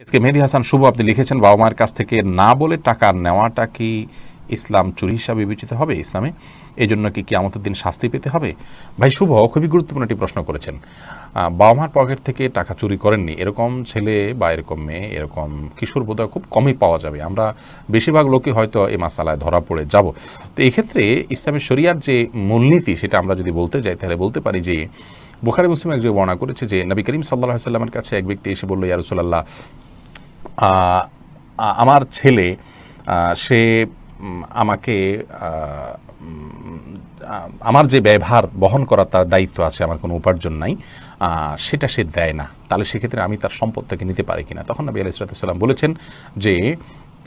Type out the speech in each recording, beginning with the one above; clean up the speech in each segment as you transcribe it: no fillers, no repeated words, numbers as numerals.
SK মেহেদী হাসান শুভ আপনি লিখেছেন, বাবা মায়ের কাছ থেকে না বলে টাকা নেওয়াটা কি ইসলাম চুরি হিসাবে বিবেচিত হবে ইসলামে? এই জন্য কি কিয়ামতের দিন শাস্তি পেতে হবে? ভাই শুভ খুবই গুরুত্বপূর্ণ একটি প্রশ্ন করেছেন। বাবা মার পকেট থেকে টাকা চুরি করেননি এরকম ছেলে বা এরকম মেয়ে, এরকম কিশোর বোধহয় খুব কমই পাওয়া যাবে। আমরা বেশিরভাগ লোকই হয়তো এই মাসালায় ধরা পড়ে যাব। তো এই ক্ষেত্রে ইসলামের শরিয়ার যে মূলনীতি সেটা আমরা যদি বলতে যাই তাহলে বলতে পারি যে বুখারী মুসলিম এক যে বর্ণনা করেছে যে নবী করিম সাল্লাল্লাহু আলাইহি ওয়াসাল্লামের কাছে এক ব্যক্তি এসে বলল, ইয়া রাসূলুল্লাহ, আমার ছেলে সে আমাকে আমার যে ব্যয়ভার বহন করার তার দায়িত্ব আছে, আমার কোনো উপার্জন নাই, সেটা সে দেয় না, তাহলে সেক্ষেত্রে আমি তার সম্পদ থেকে নিতে পারি কিনা? তখন নবী আলাইহিস সালাম বলেছেন যে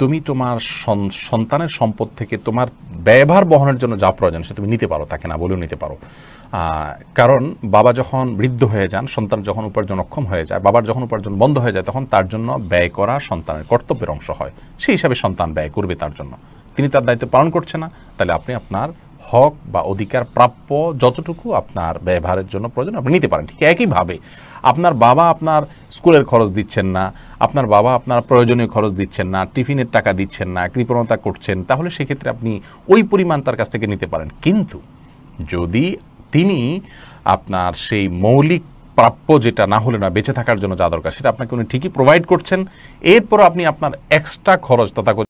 তুমি তোমার সন্তানের সম্পদ থেকে তোমার ব্যয়ভার বহনের জন্য যা প্রয়োজন সে তুমি নিতে পারো, তাকে না বলেও নিতে পারো। কারণ বাবা যখন বৃদ্ধ হয়ে যান, সন্তান যখন উপার্জন অক্ষম হয়ে যায়, বাবার যখন উপার্জন বন্ধ হয়ে যায়, তখন তার জন্য ব্যয় করা সন্তানের কর্তব্যের অংশ হয়। সেই হিসাবে সন্তান ব্যয় করবে তার জন্য। তিনি তার দায়িত্ব পালন করছে না, তাহলে আপনি আপনার হক বা অধিকার প্রাপ্য যতটুকু আপনার ব্যবহারের জন্য প্রয়োজন আপনি নিতে পারেন। ঠিক একইভাবে আপনার বাবা আপনার স্কুলের খরচ দিচ্ছেন না, আপনার বাবা আপনার প্রয়োজনীয় খরচ দিচ্ছেন না, টিফিনের টাকা দিচ্ছেন না, কৃপণতা করছেন, তাহলে সেক্ষেত্রে আপনি ওই পরিমাণ তার কাছ থেকে নিতে পারেন। কিন্তু যদি তিনি আপনার সেই মৌলিক প্রাপ্য যেটা না হলে না বেঁচে থাকার জন্য যা দরকার সেটা আপনাকে উনি ঠিকই প্রোভাইড করছেন, এরপর আপনি আপনার এক্সট্রা খরচ তথা